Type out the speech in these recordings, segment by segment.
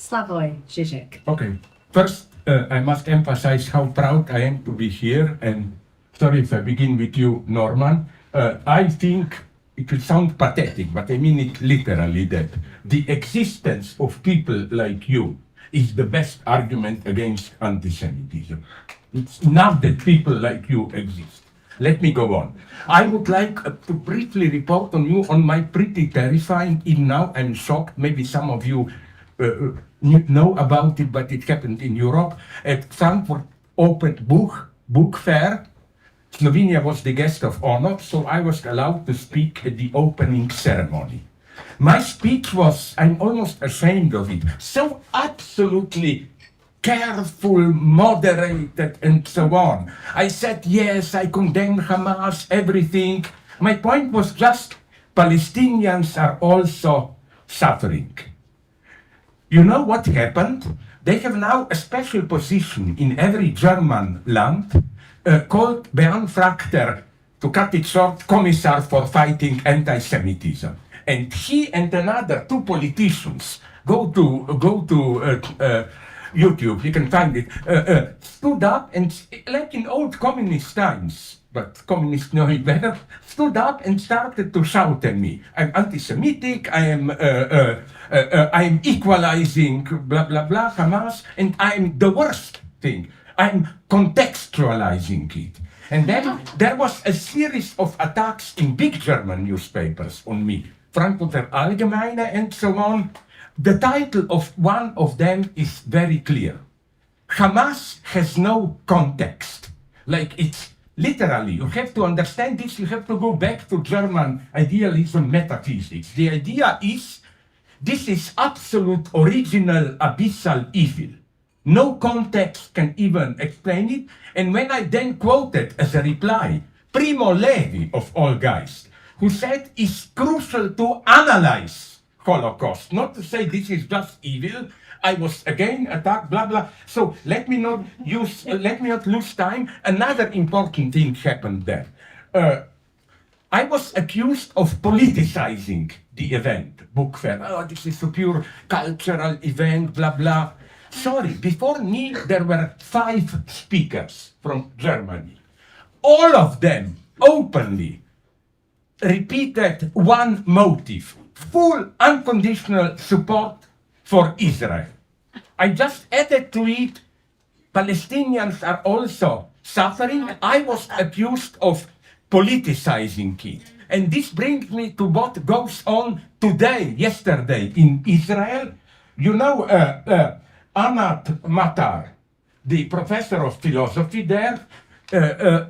Slavoj Zizek. Okay. First, I must emphasize how proud I am to be here. And sorry if I begin with you, Norman. I think it will sound pathetic, but I mean it literally, that the existence of people like you is the best argument against anti-Semitism. It's enough that people like you exist. Let me go on. I would like to briefly report on you on my pretty terrifying, even now I'm shocked, maybe some of you know about it, but it happened in Europe, at Frankfurt Open Book Fair. Slovenia was the guest of honor, so I was allowed to speak at the opening ceremony. My speech was, I'm almost ashamed of it, so absolutely careful, moderated, and so on. I said, yes, I condemn Hamas, everything. My point was just, Palestinians are also suffering. You know what happened? They have now a special position in every German land called Beauftragter, to cut it short, Commissar for Fighting Anti-Semitism. And he and another two politicians, go to YouTube, you can find it, stood up and, like in old communist times, but communists know it better, stood up and started to shout at me. I'm anti-Semitic, I am equalizing, blah, blah, blah, Hamas, and I'm the worst thing. I'm contextualizing it. And then there was a series of attacks in big German newspapers on me, Frankfurter Allgemeine and so on. The title of one of them is very clear. Hamas has no context. Like, it's literally, you have to understand this, you have to go back to German idealism metaphysics. The idea is, this is absolute original abyssal evil. No context can even explain it. And when I then quoted as a reply, Primo Levi of all guys, who said it's crucial to analyze Holocaust, not to say this is just evil, I was again attacked, blah, blah. So let me not lose time. Another important thing happened there. I was accused of politicizing the event, book fair. Oh, this is a pure cultural event, blah, blah. Sorry, before me there were 5 speakers from Germany. All of them openly repeated one motive: full unconditional support for Israel. I just added to it, Palestinians are also suffering. I was accused of politicizing it. And this brings me to what goes on today, yesterday in Israel. You know, Anat Matar, the professor of philosophy there,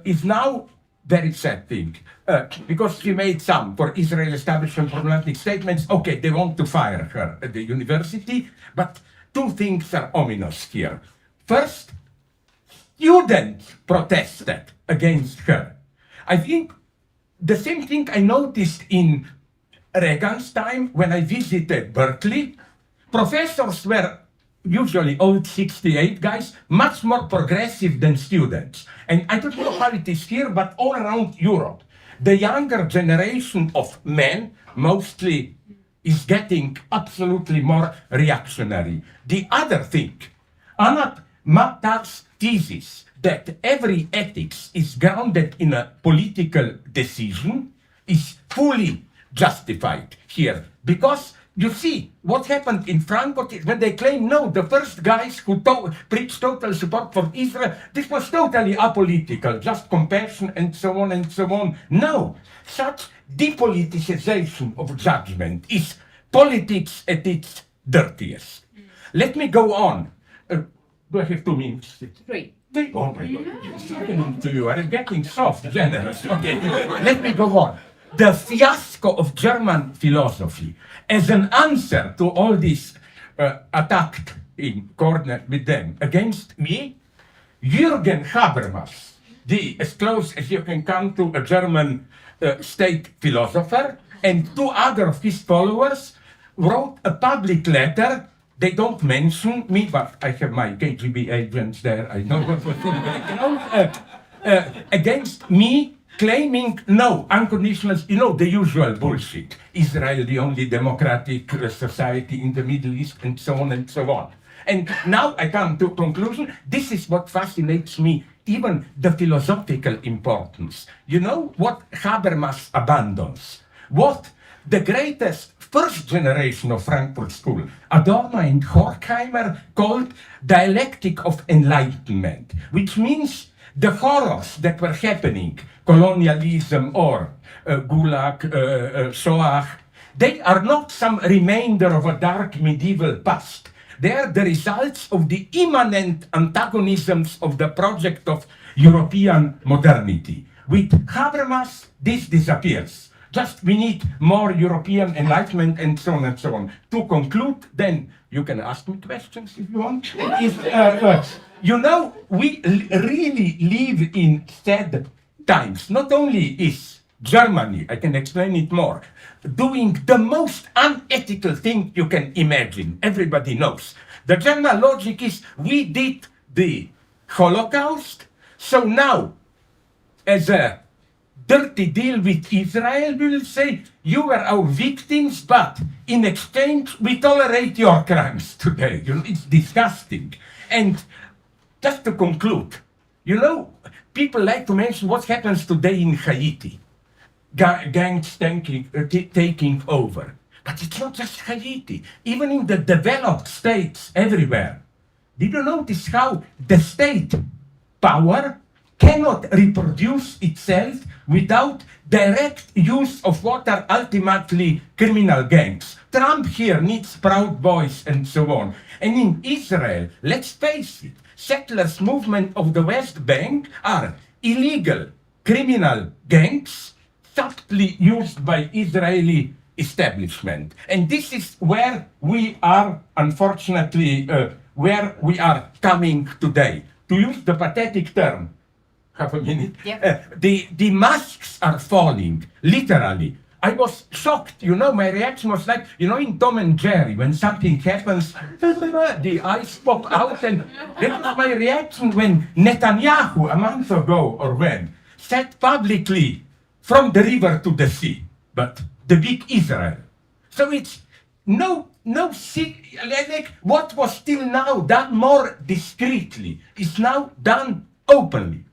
is now very sad thing, because she made some for Israel establishment problematic statements. Okay, they want to fire her at the university, but 2 things are ominous here. First, students protested against her. I think the same thing I noticed in Reagan's time when I visited Berkeley. Professors were usually old 68 guys, much more progressive than students. And I don't know how it is here, but all around Europe, the younger generation of men mostly is getting absolutely more reactionary. The other thing, Anat Matar's thesis that every ethics is grounded in a political decision is fully justified here. Because you see, what happened in Frankfurt is when they claim, no, the first guys who preached total support for Israel, this was totally apolitical, just compassion and so on and so on. No, such depoliticization of judgment is politics at its dirtiest. Let me go on. Do I have 2 minutes? 3. Oh my God, you are getting soft, generous. Okay, let me go on. The fiasco of German philosophy as an answer to all this attack in corner with them against me, Jürgen Habermas, as close as you can come to a German state philosopher, and 2 other of his followers wrote a public letter. They don't mention me, but I have my KGB agents there. I know what was going on. Against me, claiming, no, unconditional, the usual bullshit. Israel, the only democratic society in the Middle East, and so on and so on. And now I come to conclusion. This is what fascinates me, even the philosophical importance. You know what Habermas abandons? What the greatest first generation of Frankfurt School, Adorno and Horkheimer, called dialectic of enlightenment, which means the horrors that were happening, colonialism or Gulag, Shoah, they are not some remainder of a dark medieval past. They are the results of the immanent antagonisms of the project of European modernity. With Habermas, this disappears. Just we need more European enlightenment and so on and so on. To conclude, then you can ask me questions if you want. We really live in sad times. Not only is Germany, I can explain it more, doing the most unethical thing you can imagine. Everybody knows. The general logic is we did the Holocaust, so now, as a dirty deal with Israel, we will say, you were our victims, but in exchange, we tolerate your crimes today. It's disgusting. And just to conclude, people like to mention what happens today in Haiti. Gangs taking over. But it's not just Haiti. Even in the developed states everywhere. Did you notice how the state power cannot reproduce itself without direct use of what are ultimately criminal gangs? Trump here needs Proud Boys and so on. And in Israel, let's face it, settlers' movement of the West Bank are illegal criminal gangs subtly used by Israeli establishment. And this is where we are, unfortunately, where we are coming today. To use the pathetic term, half a minute, the masks are falling, literally. I was shocked, my reaction was like, in Tom and Jerry, when something happens, the eyes pop out, and that was my reaction when Netanyahu, a month ago or when, said publicly, from the river to the sea, but the big Israel. So it's like what was till now done more discreetly is now done openly.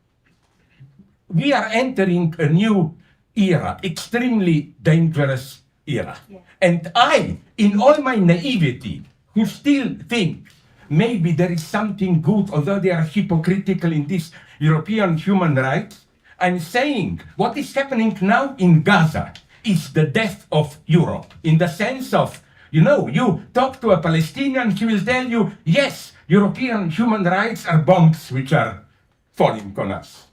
We are entering a new era, extremely dangerous era. Yeah. And I, in all my naivety, who still think maybe there is something good, although they are hypocritical in this European human rights, I'm saying what is happening now in Gaza is the death of Europe, in the sense of, you talk to a Palestinian, he will tell you, yes, European human rights are bombs which are falling on us.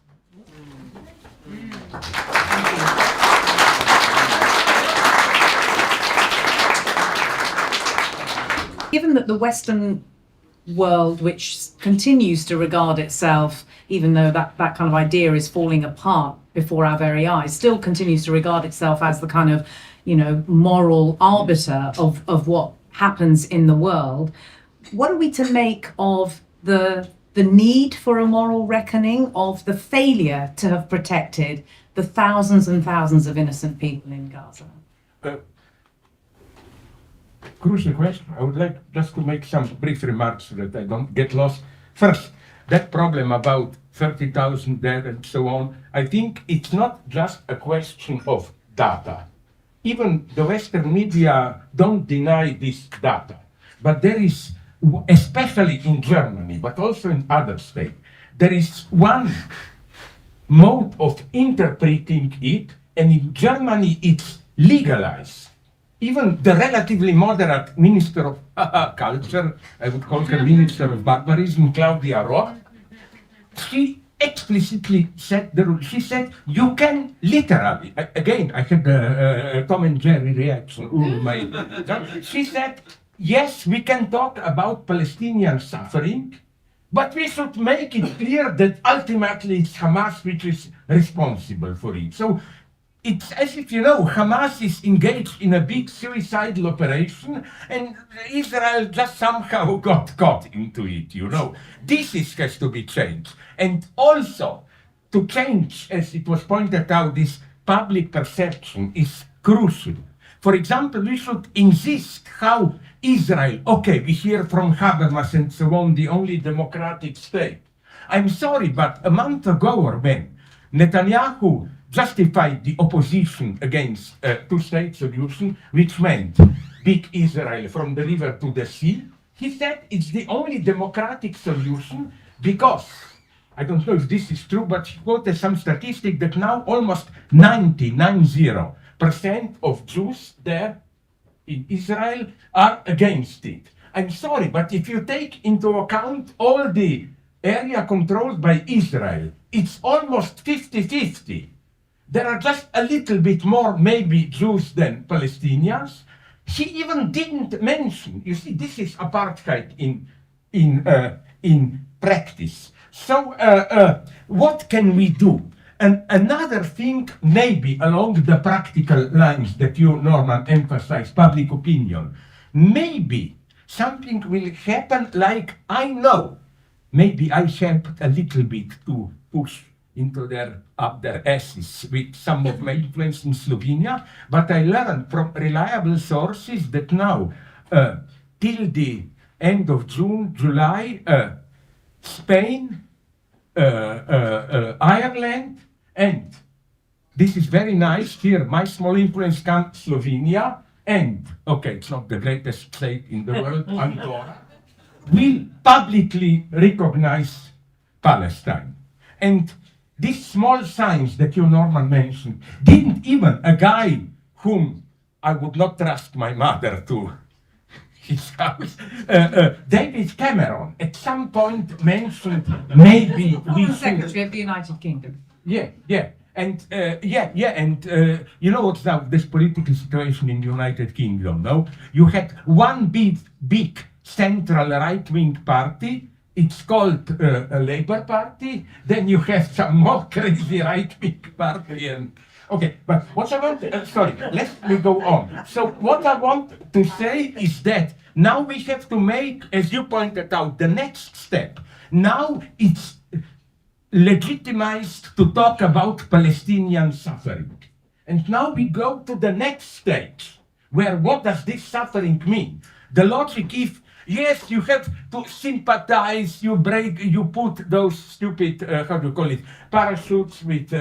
Given that the Western world, which continues to regard itself, even though that kind of idea is falling apart before our very eyes, still continues to regard itself as the kind of, moral arbiter of what happens in the world, what are we to make of the need for a moral reckoning, of the failure to have protected the thousands and thousands of innocent people in Gaza? Crucial question. I would like just to make some brief remarks so that I don't get lost. First, that problem about 30,000 dead and so on, I think it's not just a question of data. Even the Western media don't deny this data. But there is, especially in Germany, but also in other states, there is one mode of interpreting it, and in Germany it's legalized. Even the relatively moderate Minister of Culture, I would call her Minister of Barbarism, Claudia Roth, she explicitly said the rule. She said, you can literally, again, I had a Tom and Jerry reaction. She said, yes, we can talk about Palestinian suffering, but we should make it clear that ultimately it's Hamas which is responsible for it. So it's as if, Hamas is engaged in a big suicidal operation and Israel just somehow got caught into it, This has to be changed. And also, to change, as it was pointed out, this public perception is crucial. For example, we should insist how Israel, okay, we hear from Habermas and so on, the only democratic state. I'm sorry, but a month ago or when Netanyahu justified the opposition against a two-state solution, which meant big Israel from the river to the sea, he said it's the only democratic solution because, I don't know if this is true, but he quoted some statistic that now almost 90% of Jews there in Israel are against it. I'm sorry, but if you take into account all the area controlled by Israel, it's almost 50-50. There are just a little bit more maybe Jews than Palestinians. He even didn't mention, you see, this is apartheid in practice. So what can we do? And another thing, maybe along the practical lines that you, Norman, emphasize, public opinion, maybe something will happen like I know. Maybe I helped a little bit to push into up their asses with some of my influence in Slovenia, but I learned from reliable sources that now, till the end of June, July, Spain, Ireland, and this is very nice here, my small influence comes Slovenia, and, okay, it's not the greatest state in the world, Andorra, will publicly recognize Palestine. And these small signs that you, Norman, mentioned, didn't even a guy whom I would not trust my mother to his house, David Cameron, at some point mentioned maybe we should... Secretary of the United Kingdom. Yeah. And you know what's now this political situation in the United Kingdom, no? You had one big central right-wing party, it's called a Labour Party, then you have some more crazy right-wing party and... Okay, but what I want, sorry, let me go on. So what I want to say is that now we have to make, as you pointed out, the next step. Now it's legitimized to talk about Palestinian suffering. And now we go to the next stage, where what does this suffering mean? The logic is, yes, you have to sympathize, you put those stupid, how do you call it, parachutes with...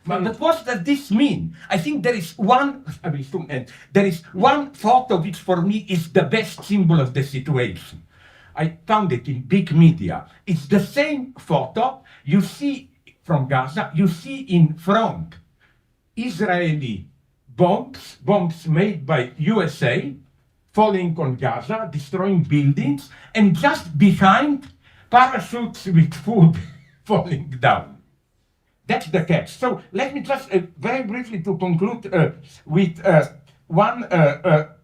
But what does this mean? I think there is one photo which for me is the best symbol of the situation. I found it in big media. It's the same photo you see from Gaza, you see in front Israeli bombs made by USA, falling on Gaza, destroying buildings, and just behind parachutes with food falling down. That's the catch. So let me just very briefly to conclude with one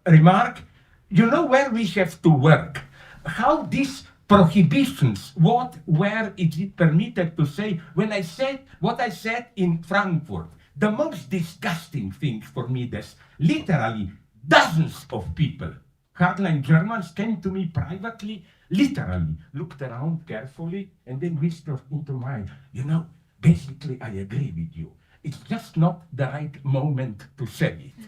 remark. You know where we have to work? How these prohibitions, where is it permitted to say, when I said what I said in Frankfurt, the most disgusting thing for me, there's literally dozens of people, hardline Germans, came to me privately, literally looked around carefully, and then whispered into mine, you know, basically, I agree with you. It's just not the right moment to say it.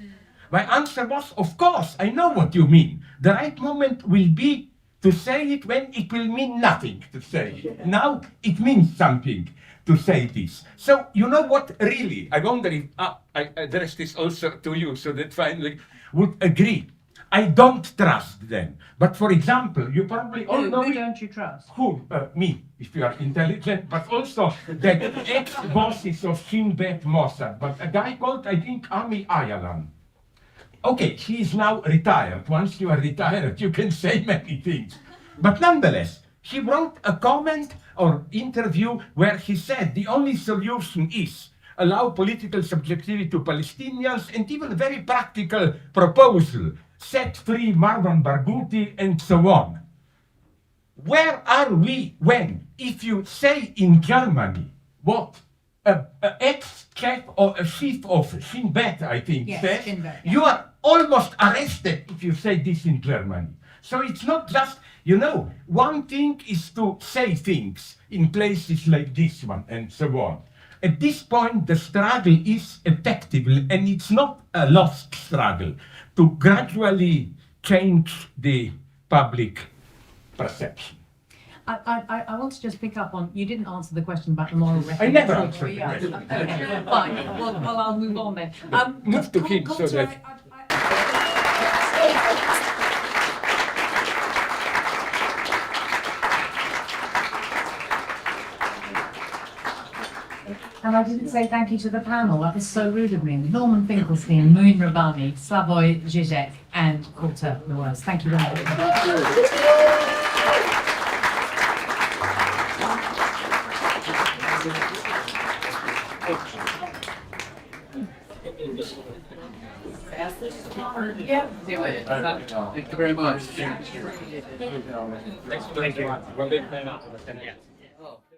My answer was, of course, I know what you mean. The right moment will be to say it when it will mean nothing to say it. Now it means something to say this. So you know what, really, I wonder if I address this also to you, so that finally would agree. I don't trust them. But for example, you probably all know... Who don't you trust? Who? Me, if you are intelligent, but also the ex-bosses of Shin Bet Mossad. But a guy called, I think, Ami Ayalan. Okay, he is now retired. Once you are retired, you can say many things. But nonetheless, he wrote a comment or interview where he said the only solution is allow political subjectivity to Palestinians and even a very practical proposal, set free Marwan Barghouti and so on. Where are we when, if you say in Germany, what an ex-chief or a chief of Shin Bet, I think, yes, says, Shin Bet, yeah. You are almost arrested if you say this in Germany. So it's not just, you know, one thing is to say things in places like this one and so on. At this point, the struggle is effective, and it's not a lost struggle, to gradually change the public perception. I want to just pick up on, you didn't answer the question about the moral record. I never answered the Yeah. question. Okay, fine. Well, I'll move on then. Move to him so Colter, that- And I didn't say thank you to the panel. That was so rude of me. Norman Finkelstein, Mouin Rabbani, Slavoj Zizek, and Colter Louwerse. Thank you very much. Yeah, do it. Thank you very much. Thank you.